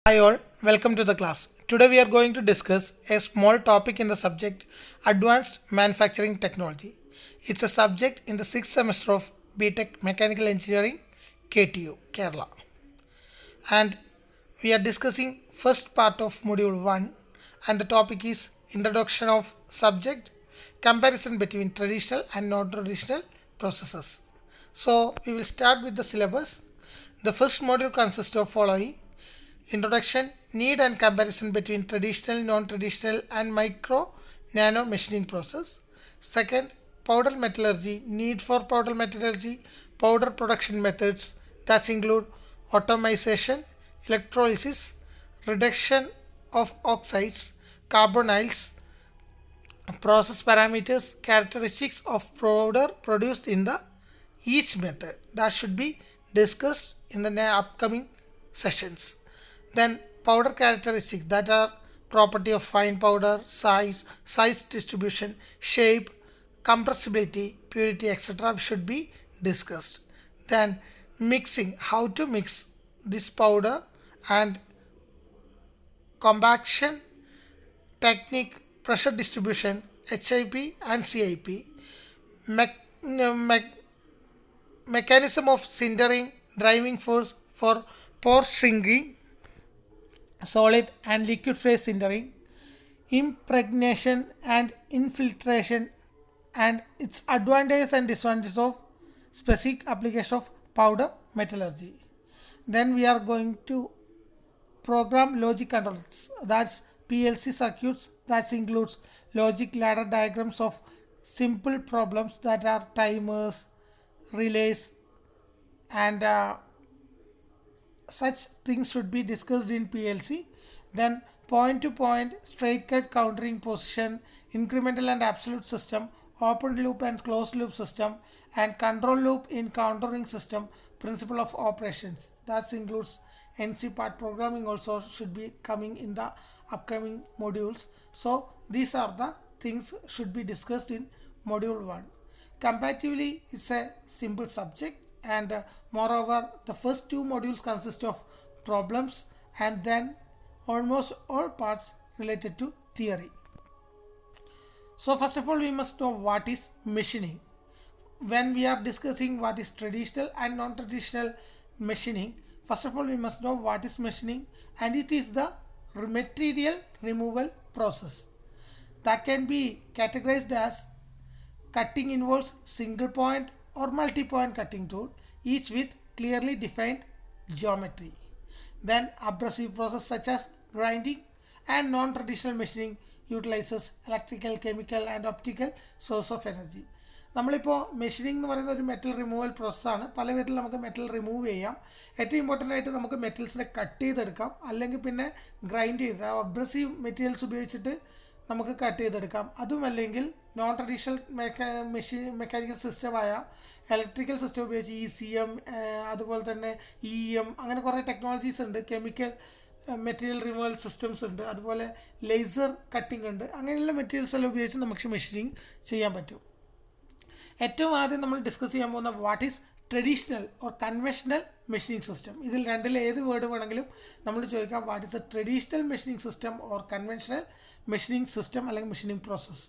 Hi all, welcome to the class. Today we are going to discuss a small topic in the subject Advanced Manufacturing Technology. It's a subject in the 6th semester of BTech Mechanical Engineering KTU Kerala. And we are discussing first part of module 1 and the topic is introduction of subject comparison between traditional and non-traditional processes. So we will start with the syllabus. The first module consists of following: introduction, need and comparison between traditional, non-traditional and micro nano machining process. Second, powder metallurgy, need for powder metallurgy, powder production methods that include automation, electrolysis, reduction of oxides, carbonyls, process parameters, characteristics of powder produced in the each method that should be discussed in the upcoming sessions. Then powder characteristics that are property of fine powder, size distribution, shape, compressibility, purity, etc. should be discussed. Then mixing, how to mix this powder and compaction technique, pressure distribution, HIP and CIP, mech- mech- mechanism of sintering, driving force for pore shrinking, solid and liquid phase sintering, impregnation and infiltration, and its advantages and disadvantages of specific application of powder metallurgy. Then we are going to program logic controls, that's PLC circuits, that includes logic ladder diagrams of simple problems that are timers, relays, and such things should be discussed in PLC. Then point to point, straight cut countering position, incremental and absolute system, open loop and closed loop system, and control loop in countering system, principle of operations. That includes NC part programming also should be coming in the upcoming modules. So these are the things should be discussed in module 1. Comparatively, it's a simple subject, and moreover the first two modules consist of problems and then almost all parts related to theory. So first of all we must know what is machining. When we are discussing what is traditional and non-traditional machining, first of all we must know what is machining, and it is the material removal process that can be categorized as cutting involves single point or multi-point cutting tool, each with clearly defined geometry. Then abrasive process such as grinding, and non-traditional machining utilizes electrical, chemical and optical source of energy. നമ്മളിപ്പോൾ machining എന്ന് പറയുന്ന ഒരു metal removal പ്രോസസ്സാണ്. പല വിധത്തിൽ നമുക്ക് metal remove ചെയ്യാം. ഏറ്റവും ഇമ്പോർട്ടൻ്റ് ആയിട്ട് നമുക്ക് മെറ്റൽസിനെ കട്ട് ചെയ്തെടുക്കാം, അല്ലെങ്കിൽ പിന്നെ ഗ്രൈൻഡ് ചെയ്ത് അബ്രസീവ് മെറ്റീരിയൽസ് ഉപയോഗിച്ചിട്ട് നമുക്ക് കട്ട് ചെയ്തെടുക്കാം. അതുമല്ലെങ്കിൽ നോൺ ട്രഡീഷണൽ മെക്കാനിക്കൽ സിസ്റ്റമായ ഇലക്ട്രിക്കൽ സിസ്റ്റം ഉപയോഗിച്ച് ECM, അതുപോലെ തന്നെ EM, അങ്ങനെ കുറേ ടെക്നോളജീസ് ഉണ്ട്. കെമിക്കൽ മെറ്റീരിയൽ റിമൂവൽ സിസ്റ്റംസ് ഉണ്ട്, അതുപോലെ ലേസർ കട്ടിംഗ് ഉണ്ട്. അങ്ങനെയുള്ള മെറ്റീരിയൽസ് എല്ലാം ഉപയോഗിച്ച് നമുക്ക് മെഷീനിങ് ചെയ്യാൻ പറ്റും. ഏറ്റവും ആദ്യം നമ്മൾ ഡിസ്കസ് ചെയ്യാൻ പോകുന്ന what is traditional or conventional machining system. ഇതിൽ രണ്ടിൽ ഏത് വേർഡ് വേണമെങ്കിലും നമ്മൾ ചോദിക്കാം, what is A traditional machining system or conventional machining system അല്ലെങ്കിൽ മെഷീനിങ് പ്രോസസ്സ്.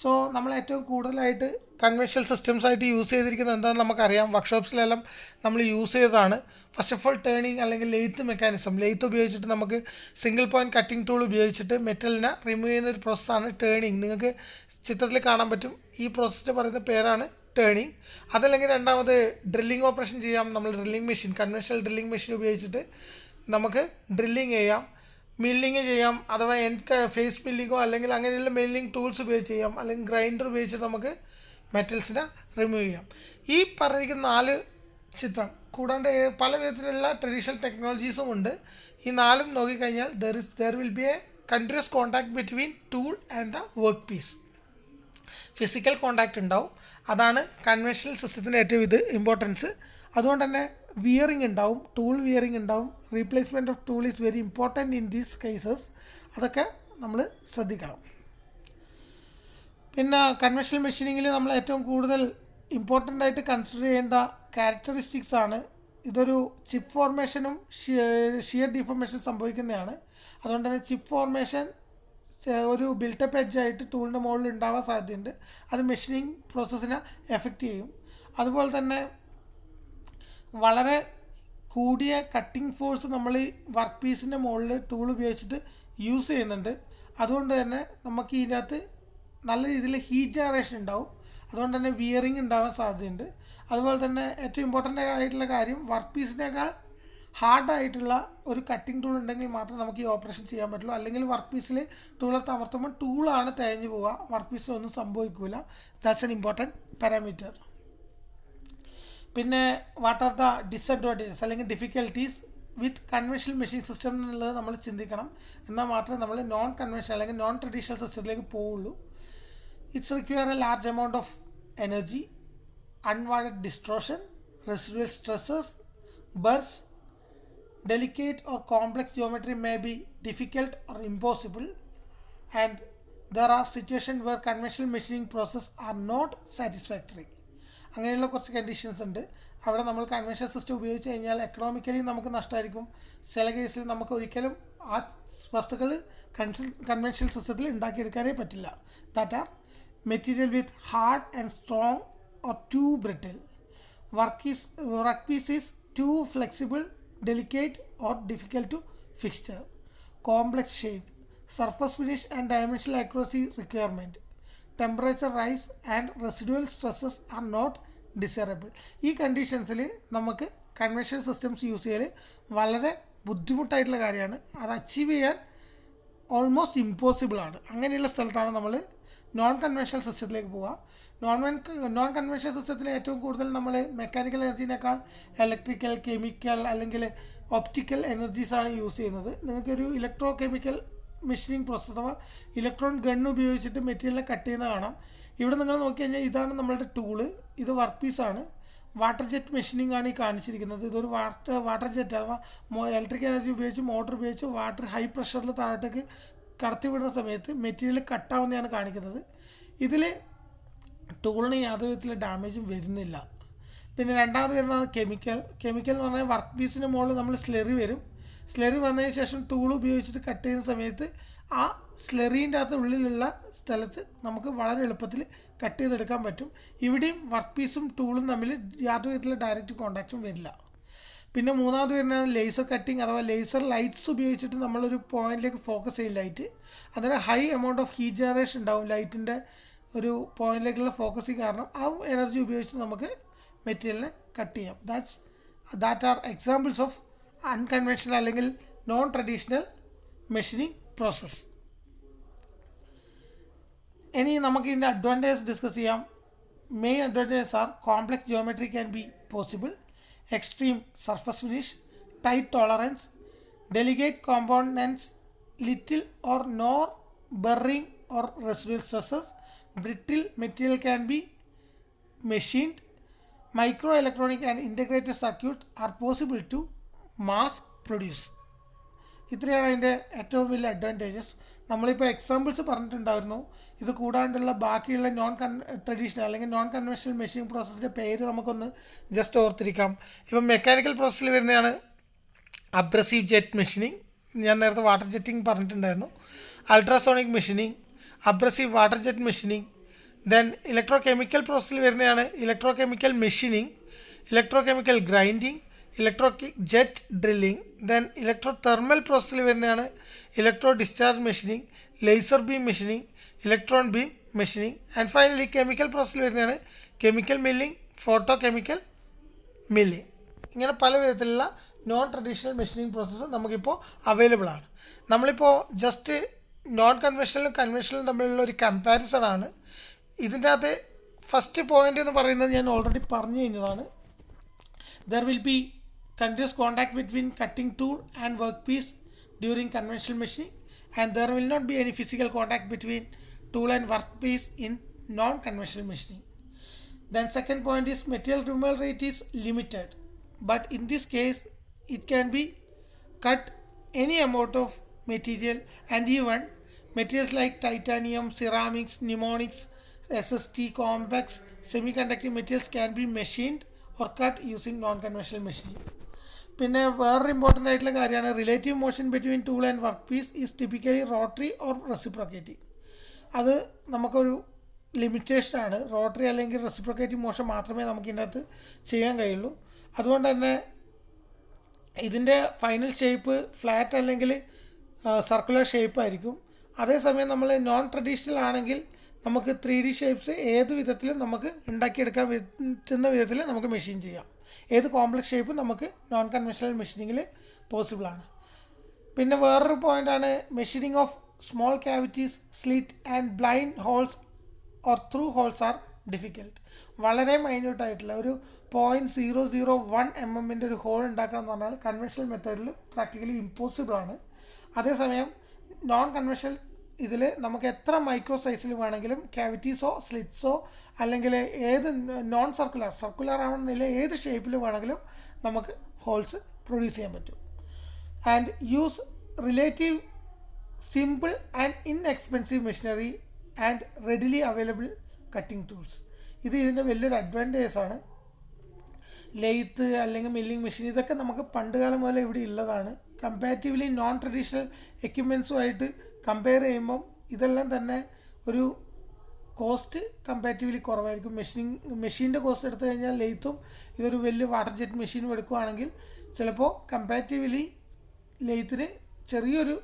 സോ നമ്മൾ ഏറ്റവും കൂടുതലായിട്ട് കൺവെൻഷണൽ സിസ്റ്റംസ് ആയിട്ട് യൂസ് ചെയ്തിരിക്കുന്നത് എന്താണെന്ന് നമുക്കറിയാം. വർക്ക്ഷോപ്സിലെല്ലാം നമ്മൾ യൂസ് ചെയ്തതാണ്. ഫസ്റ്റ് ഓഫ് ഓൾ ടേണിങ് അല്ലെങ്കിൽ ലെയ്ത്ത് മെക്കാനിസം. ലെയ്ത്ത് ഉപയോഗിച്ചിട്ട് നമുക്ക് സിംഗിൾ പോയിൻറ്റ് കട്ടിംഗ് ടൂൾ ഉപയോഗിച്ചിട്ട് മെറ്റലിനെ റിമൂവ് ചെയ്യുന്ന ഒരു പ്രോസസ്സാണ് ടേണിങ്. നിങ്ങൾക്ക് ചിത്രത്തിൽ കാണാൻ പറ്റും. ഈ പ്രോസസ്സിന് പറയുന്ന പേരാണ് ടേണിങ്. അതല്ലെങ്കിൽ രണ്ടാമത് ഡ്രില്ലിംഗ് ഓപ്പറേഷൻ ചെയ്യാം. നമ്മൾ drilling machine, conventional drilling machine ഉപയോഗിച്ചിട്ട് നമുക്ക് ഡ്രില്ലിംഗ് ചെയ്യാം, മില്ലിങ് ചെയ്യാം, അഥവാ ഫേസ് മില്ലിങ്ങോ അല്ലെങ്കിൽ അങ്ങനെയുള്ള മില്ലിംഗ് ടൂൾസ് ഉപയോഗിച്ച് ചെയ്യാം, അല്ലെങ്കിൽ ഗ്രൈൻഡർ ഉപയോഗിച്ചിട്ട് നമുക്ക് മെറ്റൽസിനെ റിമൂവ് ചെയ്യാം. ഈ പറഞ്ഞിരിക്കുന്ന 4 ചിത്രം കൂടാണ്ട് പല വിധത്തിലുള്ള ട്രഡീഷണൽ ടെക്നോളജീസും ഉണ്ട്. ഈ 4ഉം നോക്കിക്കഴിഞ്ഞാൽ there will be a continuous contact between tool and the work piece. Physical contact ഉണ്ടാവും. അതാണ് കൺവെൻഷണൽ സിസ്റ്റത്തിൻ്റെ ഏറ്റവും ഇമ്പോർട്ടൻസ്. അതുകൊണ്ട് തന്നെ വിയറിംഗ് ഉണ്ടാവും, ടൂൾ വിയറിംഗ് ഉണ്ടാവും. Replacement of tool is very important in these cases. അതൊക്കെ നമ്മൾ ശ്രദ്ധിക്കണം. പിന്നെ കൺവെൻഷണൽ മെഷീനിങ്ങിൽ നമ്മൾ ഏറ്റവും കൂടുതൽ ഇമ്പോർട്ടൻ്റ് ആയിട്ട് കൺസിഡർ ചെയ്യേണ്ട ക്യാരക്ടറിസ്റ്റിക്സ് ആണ് ഇതൊരു ചിപ്പ് ഫോർമേഷനും ഷിയർ ഡിഫോർമേഷനും സംഭവിക്കുന്നതാണ്. അതുകൊണ്ട് തന്നെ ചിപ്പ് ഫോർമേഷൻ ഒരു ബിൽട്ടപ്പ് എഡ്ജായിട്ട് ടൂളിൻ്റെ മുകളിൽ ഉണ്ടാവാൻ സാധ്യതയുണ്ട്. അത് മെഷീനിങ് പ്രോസസ്സിനെ എഫക്റ്റ് ചെയ്യും. അതുപോലെ തന്നെ വളരെ കൂടിയ കട്ടിംഗ് ഫോഴ്സ് നമ്മൾ ഈ വർക്ക് പീസിൻ്റെ മുകളിൽ ടൂൾ ഉപയോഗിച്ചിട്ട് യൂസ് ചെയ്യുന്നുണ്ട്. അതുകൊണ്ട് തന്നെ നമുക്ക് ഇതിനകത്ത് നല്ല രീതിയിൽ ഹീറ്റ് ജനറേഷൻ ഉണ്ടാവും. അതുകൊണ്ട് തന്നെ വിയറിങ് ഉണ്ടാവാൻ സാധ്യതയുണ്ട്. അതുപോലെ തന്നെ ഏറ്റവും ഇമ്പോർട്ടൻ്റ് ആയിട്ടുള്ള കാര്യം, വർക്ക് പീസിനേക്കാൾ ഹാർഡായിട്ടുള്ള ഒരു കട്ടിംഗ് ടൂൾ ഉണ്ടെങ്കിൽ മാത്രമേ നമുക്ക് ഈ ഓപ്പറേഷൻ ചെയ്യാൻ പറ്റുള്ളൂ. അല്ലെങ്കിൽ വർക്ക് പീസിൽ ടൂളർ അമർത്തുമ്പോൾ ടൂളാണ് തേഞ്ഞു പോവുക, വർക്ക് പീസിലൊന്നും സംഭവിക്കില്ല. That's an important parameter. പിന്നെ വാട്ട് ആർ ദ ഡിസഡ്വാൻറ്റേജസ് അല്ലെങ്കിൽ ഡിഫിക്കൽട്ടീസ് വിത്ത് കൺവെൻഷണൽ മെഷീൻ സിസ്റ്റം എന്നുള്ളത് നമ്മൾ ചിന്തിക്കണം. എന്നാൽ മാത്രമേ നമ്മൾ നോൺ കൺവെൻഷണൽ അല്ലെങ്കിൽ നോൺ ട്രഡീഷണൽ സിസ്റ്റത്തിലേക്ക് പോവുള്ളൂ. It's require A large amount of energy, unwanted distortion, residual stresses, bursts, delicate or complex geometry may be difficult or impossible, and there are situations where conventional machining process are not satisfactory. അങ്ങനെയുള്ള കുറച്ച് conditions ഉണ്ട്. അവിടെ നമ്മൾ conventional system ഉപയോഗിച്ച് കഴിഞ്ഞാൽ economically നമുക്ക് നഷ്ടമായിരിക്കും. ചില കേസിൽ നമുക്ക് ഒരിക്കലും ആ വസ്തുക്കൾ കൺവെൻഷണൽ സിസ്റ്റത്തിൽ ഉണ്ടാക്കിയെടുക്കാനേ പറ്റില്ല. That are material with hard and strong or too brittle, workpiece is too flexible, delicate or difficult to fixture, complex shape, surface finish and dimensional accuracy requirement, temperature rise and residual stresses are not desirable. ഈ കണ്ടീഷൻസിൽ നമുക്ക് conventional systems use ചെയ്യൽ വളരെ ബുദ്ധിമുട്ടായിട്ടുള്ള കാര്യമാണ്. അത് achieve ചെയ്യാൻ almost impossible ആണ്. അങ്ങനെയുള്ള സ്ഥലത്താണ് നമ്മൾ നോൺ കൺവെൻഷണൽ സിസ്റ്റത്തിലേക്ക് പോവുക. നോൺ കൺവെൻഷണൽ സിസ്റ്റത്തിൽ ഏറ്റവും കൂടുതൽ നമ്മൾ മെക്കാനിക്കൽ എനർജീനേക്കാൾ ഇലക്ട്രിക്കൽ, കെമിക്കൽ അല്ലെങ്കിൽ ഒപ്റ്റിക്കൽ എനർജീസാണ് യൂസ് ചെയ്യുന്നത്. നിങ്ങൾക്കൊരു ഇലക്ട്രോ കെമിക്കൽ മെഷീനിങ് പ്രോസസ്സ് അഥവാ ഇലക്ട്രോൺ ഗൺ ഉപയോഗിച്ചിട്ട് മെറ്റീരിയലിനെ കട്ട് ചെയ്യുന്ന കാണാം. ഇവിടെ നിങ്ങൾ നോക്കി കഴിഞ്ഞാൽ ഇതാണ് നമ്മളുടെ ടൂള്, ഇത് വർക്ക് പീസാണ്. വാട്ടർ ജെറ്റ് മെഷീനിങ് ആണ് ഈ കാണിച്ചിരിക്കുന്നത്. ഇതൊരു വാട്ടർ ജെറ്റ് അഥവാ ഇലക്ട്രിക് എനർജി ഉപയോഗിച്ച് മോട്ടോർ ഉപയോഗിച്ച് വാട്ടർ ഹൈ പ്രഷറിൽ താഴോട്ടേക്ക് കടത്തിവിടുന്ന സമയത്ത് മെറ്റീരിയൽ കട്ടാവുന്നതാണ് കാണിക്കുന്നത്. ഇതിൽ ടൂളിന് യാതൊരു വിധത്തിലുള്ള ഡാമേജും വരുന്നില്ല. പിന്നെ രണ്ടാമത് വരുന്നതാണ് കെമിക്കൽ എന്ന് പറഞ്ഞാൽ വർക്ക് പീസിന് മുകളിൽ നമ്മൾ സ്ലെറി വരും. സ്ലെറി വന്നതിന് ശേഷം ടൂൾ ഉപയോഗിച്ചിട്ട് കട്ട് ചെയ്യുന്ന സമയത്ത് ആ സ്ലെറീൻ്റെ അകത്ത് ഉള്ളിലുള്ള സ്ഥലത്ത് നമുക്ക് വളരെ എളുപ്പത്തിൽ കട്ട് ചെയ്തെടുക്കാൻ പറ്റും. ഇവിടെയും വർക്ക് പീസും ടൂളും തമ്മിൽ യാതൊരു വിധത്തിലുള്ള ഡയറക്റ്റ് കോൺടാക്റ്റും വരില്ല. പിന്നെ മൂന്നാമത് വരുന്നത് ലേസർ കട്ടിങ് അഥവാ ലേസർ ലൈറ്റ്സ് ഉപയോഗിച്ചിട്ട് നമ്മളൊരു പോയിന്റിലേക്ക് ഫോക്കസ് ചെയ്യും ലൈറ്റ്. അതിന് high amount of heat generation ഉണ്ടാവും ലൈറ്റിൻ്റെ ഒരു പോയിന്റിലേക്കുള്ള ഫോക്കസിങ് കാരണം. ആ എനർജി ഉപയോഗിച്ച് നമുക്ക് മെറ്റീരിയലിനെ കട്ട് ചെയ്യാം. That are examples of unconventional അല്ലെങ്കിൽ നോൺ ട്രഡീഷണൽ മെഷീനിങ് പ്രോസസ്സ്. ഇനി നമുക്ക് ഇതിൻ്റെ അഡ്വാൻറ്റേജസ് ഡിസ്കസ് ചെയ്യാം. Main advantages are complex geometry can be possible, extreme surface finish, tight tolerance, delicate components, little or no burring or residual stresses, brittle material can be machined, microelectronic and integrated circuit are possible to mass produce. ഇത്രയാണ് അതിൻ്റെ ഏറ്റവും വലിയ advantages. നമ്മളിപ്പോൾ examples പറഞ്ഞിട്ടുണ്ടായിരുന്നു. ഇത് കൂടാണ്ടുള്ള ബാക്കിയുള്ള traditional അല്ലെങ്കിൽ non conventional machining പ്രോസസ്സിൻ്റെ പേര് നമുക്കൊന്ന് ജസ്റ്റ് ഓർത്തിരിക്കാം. ഇപ്പം മെക്കാനിക്കൽ പ്രോസസ്സിൽ വരുന്നതാണ് അബ്രസീവ് ജെറ്റ് മെഷീനിങ്. ഞാൻ നേരത്തെ വാട്ടർ ജെറ്റിംഗ് പറഞ്ഞിട്ടുണ്ടായിരുന്നു. Ultrasonic machining, abrasive water jet machining. Then electro chemical പ്രോസസ്സിൽ വരുന്നതാണ് electro chemical machining, electro chemical grinding, electro jet drilling. Then electro thermal പ്രോസസ്സിൽ വരുന്നതാണ് electro discharge machining, laser beam machining, electron beam machining. And finally chemical പ്രോസസ്സിൽ വരുന്നതാണ് chemical milling, photo chemical milling. ഇങ്ങനെ പല വിധത്തിലുള്ള non traditional machining process നമുക്കിപ്പോൾ available ആണ്. നമ്മളിപ്പോൾ ജസ്റ്റ് നോൺ കൺവെൻഷണലും കൺവെൻഷണലും തമ്മിലുള്ള ഒരു കമ്പാരിസൺ ആണ്. ഇതിൻ്റെ അകത്ത് ഫസ്റ്റ് പോയിൻ്റ് എന്ന് പറയുന്നത് ഞാൻ ഓൾറെഡി പറഞ്ഞു കഴിഞ്ഞതാണ്. There will be continuous contact between cutting tool and workpiece during conventional machining, and there will not be any physical contact between tool and workpiece in non-conventional machining. Then second point is material removal rate is limited, but in this case it can be cut any amount of material, and even materials like titanium, ceramics, pneumatics, SST, complex semiconducting materials can be machined or cut using non-conventional machining. പിന്നെ വേറൊരു important ആയിട്ടുള്ള കാര്യമാണ് relative motion between tool and work piece is typically rotary or reciprocating. അത് നമുക്കൊരു ലിമിറ്റേഷനാണ്. Rotary അല്ലെങ്കിൽ reciprocating motion മാത്രമേ നമുക്ക് ഇതിനകത്ത് ചെയ്യാൻ കഴിയുള്ളൂ. അതുകൊണ്ട് തന്നെ ഇതിൻ്റെ ഫൈനൽ ഷേപ്പ് ഫ്ലാറ്റ് അല്ലെങ്കിൽ സർക്കുലർ ഷേപ്പായിരിക്കും. അതേസമയം നമ്മൾ നോൺ ട്രഡീഷണൽ ആണെങ്കിൽ നമുക്ക് 3D ഷേപ്സ് ഏത് വിധത്തിലും നമുക്ക് ഉണ്ടാക്കിയെടുക്കാൻ പറ്റുന്ന വിധത്തിൽ നമുക്ക് മെഷീൻ ചെയ്യാം. ഏത് കോംപ്ലക്സ് ഷേപ്പും നമുക്ക് നോൺ കൺവെൻഷണൽ മെഷീനിങ്ങിൽ പോസിബിളാണ്. പിന്നെ വേറൊരു പോയിൻ്റാണ് machining of small cavities, slit and blind holes or through holes are difficult. വളരെ മൈന്യൂട്ടായിട്ടുള്ള ഒരു 0.001 mm ഒരു ഹോൾ ഉണ്ടാക്കണം എന്ന് പറഞ്ഞാൽ കൺവെൻഷണൽ മെത്തേഡിൽ പ്രാക്ടിക്കലി ഇമ്പോസിബിളാണ്. അതേസമയം നോൺ കൺവെൻഷണൽ ഇതിൽ നമുക്ക് എത്ര മൈക്രോ സൈസിൽ വേണമെങ്കിലും ക്യാവിറ്റീസോ സ്ലിറ്റ്സോ അല്ലെങ്കിൽ ഏത് നോൺ സർക്കുലർ ആണെന്നില്ല ഏത് ഷേപ്പിൽ വേണമെങ്കിലും നമുക്ക് ഹോൾസ് പ്രൊഡ്യൂസ് ചെയ്യാൻ പറ്റും. And use relative simple and inexpensive machinery and readily available cutting tools. ഇത് ഇതിൻ്റെ വലിയൊരു അഡ്വാൻറ്റേജാണ്. ലെയ്ത്ത് അല്ലെങ്കിൽ മില്ലിംഗ് മെഷീൻ ഇതൊക്കെ നമുക്ക് പണ്ട് കാലം മുതൽ ഇവിടെ ഉള്ളതാണ്. കമ്പാരിറ്റീവ്ലി നോൺ ട്രഡീഷണൽ എക്യുപ്മെൻസുമായിട്ട് കമ്പയർ ചെയ്യുമ്പം ഇതെല്ലാം തന്നെ ഒരു കോസ്റ്റ് കമ്പാരിറ്റീവ്ലി കുറവായിരിക്കും. മെഷീൻ്റെ കോസ്റ്റ് എടുത്തു കഴിഞ്ഞാൽ ലെയ്ത്തും ഇതൊരു വലിയ വാട്ടർ ജെറ്റ് മെഷീനും എടുക്കുകയാണെങ്കിൽ ചിലപ്പോൾ കമ്പാരിറ്റീവ്ലി ലെയ്ത്തിന് ചെറിയൊരു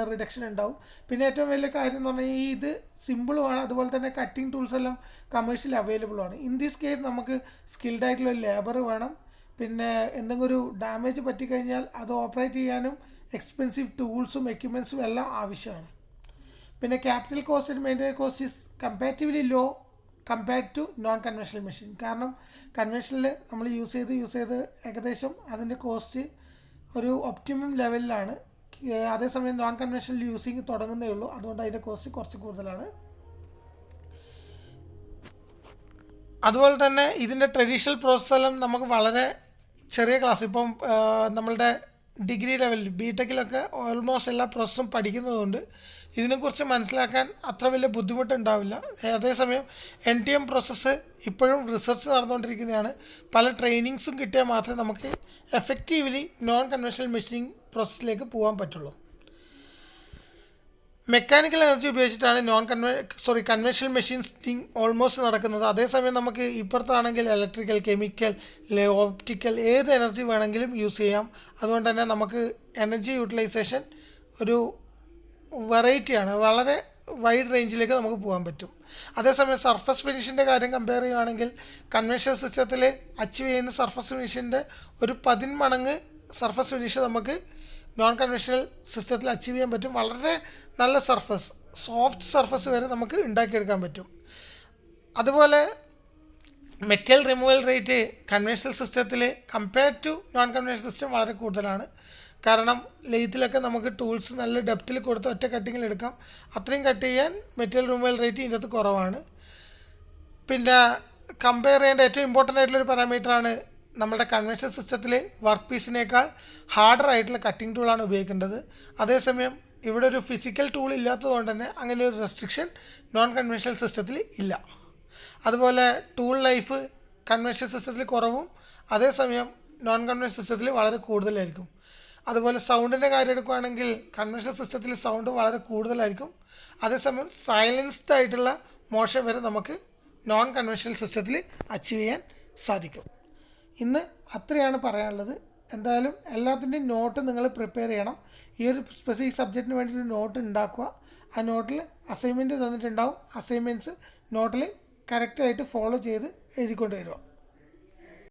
റിഡക്ഷൻ ഉണ്ടാവും. പിന്നെ ഏറ്റവും വലിയ കാര്യം എന്ന് പറഞ്ഞാൽ ഇത് സിമ്പിളുമാണ്. അതുപോലെ തന്നെ കട്ടിങ് ടൂൾസ് എല്ലാം കമേഴ്ഷ്യലി അവൈലബിളുമാണ്. ഇൻ ദിസ് കേസ് നമുക്ക് സ്കിൽഡ് ആയിട്ടുള്ള ലേബർ വേണം. പിന്നെ എന്തെങ്കിലും ഒരു ഡാമേജ് പറ്റിക്കഴിഞ്ഞാൽ അത് ഓപ്പറേറ്റ് ചെയ്യാനും എക്സ്പെൻസീവ് ടൂൾസും എക്യുപ്മെൻസും എല്ലാം ആവശ്യമാണ്. പിന്നെ capital cost and maintenance cost is comparatively low compared to non conventional machine. കാരണം കൺവെൻഷനിൽ നമ്മൾ യൂസ് ചെയ്ത് ഏകദേശം അതിൻ്റെ കോസ്റ്റ് ഒരു ഒപ്റ്റിമം ലെവലിലാണ്. അതേസമയം നോൺ കൺവെൻഷണൽ യൂസിങ് തുടങ്ങുന്നേ ഉള്ളൂ. അതുകൊണ്ട് അതിൻ്റെ കോസ്റ്റ് കുറച്ച് കൂടുതലാണ്. അതുപോലെ തന്നെ ഇതിൻ്റെ ട്രഡീഷണൽ പ്രോസസ്സെല്ലാം നമുക്ക് വളരെ ചെറിയ ക്ലാസ് ഇപ്പം നമ്മളുടെ ഡിഗ്രി ലെവലിൽ ബിടെക്കിലൊക്കെ ഓൾമോസ്റ്റ് എല്ലാ പ്രോസസ്സും പഠിക്കുന്നതുകൊണ്ട് ഇതിനെക്കുറിച്ച് മനസ്സിലാക്കാൻ അത്ര വലിയ ബുദ്ധിമുട്ടുണ്ടാവില്ല. അതേസമയം NTM പ്രോസസ്സ് ഇപ്പോഴും റിസർച്ച് നടന്നുകൊണ്ടിരിക്കുന്നതാണ്. പല ട്രെയിനിങ്സും കിട്ടിയാൽ മാത്രമേ നമുക്ക് എഫക്റ്റീവ്ലി നോൺ കൺവെൻഷണൽ മെഷീനിങ് പ്രോസസ്സിലേക്ക് പോകാൻ പറ്റുള്ളൂ. മെക്കാനിക്കൽ എനർജി ഉപയോഗിച്ചിട്ടാണ് കൺവെൻഷണൽ മെഷീൻസിങ് ഓൾമോസ്റ്റ് നടക്കുന്നത്. അതേസമയം നമുക്ക് ഇപ്പുറത്താണെങ്കിൽ ഇലക്ട്രിക്കൽ, കെമിക്കൽ, ഓപ്റ്റിക്കൽ ഏത് എനർജി വേണമെങ്കിലും യൂസ് ചെയ്യാം. അതുകൊണ്ട് തന്നെ നമുക്ക് എനർജി യൂട്ടിലൈസേഷൻ ഒരു വെറൈറ്റിയാണ്. വളരെ വൈഡ് റേഞ്ചിലേക്ക് നമുക്ക് പോകാൻ പറ്റും. അതേസമയം സർഫസ് ഫിനിഷിൻ്റെ കാര്യം കമ്പയർ ചെയ്യുകയാണെങ്കിൽ കൺവെൻഷണൽ സിസ്റ്റത്തിൽ അച്ചീവ് ചെയ്യുന്ന സർഫസ് ഫിനിഷിൻ്റെ ഒരു 10 മടങ്ങ് സർഫസ് ഫിനിഷ് നമുക്ക് നോൺ കൺവെൻഷണൽ സിസ്റ്റത്തിൽ അച്ചീവ് ചെയ്യാൻ പറ്റും. വളരെ നല്ല സോഫ്റ്റ് സർഫസ് വരെ നമുക്ക് ഉണ്ടാക്കിയെടുക്കാൻ പറ്റും. അതുപോലെ മെറ്റീരിയൽ റിമൂവൽ റേറ്റ് കൺവെൻഷണൽ സിസ്റ്റത്തിൽ compared to non conventional system വളരെ കൂടുതലാണ്. കാരണം ലെയ്ത്തിലൊക്കെ നമുക്ക് ടൂൾസ് നല്ല ഡെപ്തിൽ കൊടുത്ത് ഒറ്റ കട്ടിങ്ങിൽ എടുക്കാം. അത്രയും കട്ട് ചെയ്യാൻ മെറ്റീരിയൽ റിമൂവൽ റേറ്റ് ഇതിൻ്റെ അകത്ത് കുറവാണ്. പിന്നെ കമ്പയർ ചെയ്യേണ്ട ഏറ്റവും ഇമ്പോർട്ടൻ്റ് ആയിട്ടുള്ളൊരു പാരാമീറ്ററാണ് നമ്മുടെ കൺവെൻഷണൽ സിസ്റ്റത്തിൽ വർക്ക് പീസിനേക്കാൾ ഹാർഡർ ആയിട്ടുള്ള കട്ടിംഗ് ടൂളാണ് ഉപയോഗിക്കേണ്ടത്. അതേസമയം ഇവിടെ ഒരു ഫിസിക്കൽ ടൂൾ ഇല്ലാത്തതുകൊണ്ട് തന്നെ അങ്ങനെ ഒരു റെസ്ട്രിക്ഷൻ നോൺ കൺവെൻഷണൽ സിസ്റ്റത്തിൽ ഇല്ല. അതുപോലെ ടൂൾ ലൈഫ് കൺവെൻഷണൽ സിസ്റ്റത്തിൽ കുറവും അതേസമയം നോൺ കൺവെൻഷണൽ സിസ്റ്റത്തിൽ വളരെ കൂടുതലായിരിക്കും. അതുപോലെ സൗണ്ടിൻ്റെ കാര്യം എടുക്കുകയാണെങ്കിൽ കൺവെൻഷണൽ സിസ്റ്റത്തിൽ സൗണ്ട് വളരെ കൂടുതലായിരിക്കും. അതേസമയം സൈലൻസ്ഡ് ആയിട്ടുള്ള മോഷൻ വരെ നമുക്ക് നോൺ കൺവെൻഷണൽ സിസ്റ്റത്തിൽ അച്ചീവ് ചെയ്യാൻ സാധിക്കും. ഇന്ന് അത്രയാണ് പറയാനുള്ളത്. എന്തായാലും എല്ലാത്തിൻ്റെയും നോട്ട് നിങ്ങൾ പ്രിപ്പയർ ചെയ്യണം. ഈ ഒരു സ്പെസിഫിക് സബ്ജക്റ്റിന് വേണ്ടിയിട്ട് നോട്ട് ഉണ്ടാക്കുക. ആ നോട്ടിൽ അസൈൻമെൻറ്റ് തന്നിട്ടുണ്ടാവും. അസൈൻമെൻറ്റ്സ് നോട്ടിൽ കറക്റ്റായിട്ട് ഫോളോ ചെയ്ത് എഴുതിക്കൊണ്ട് വരിക.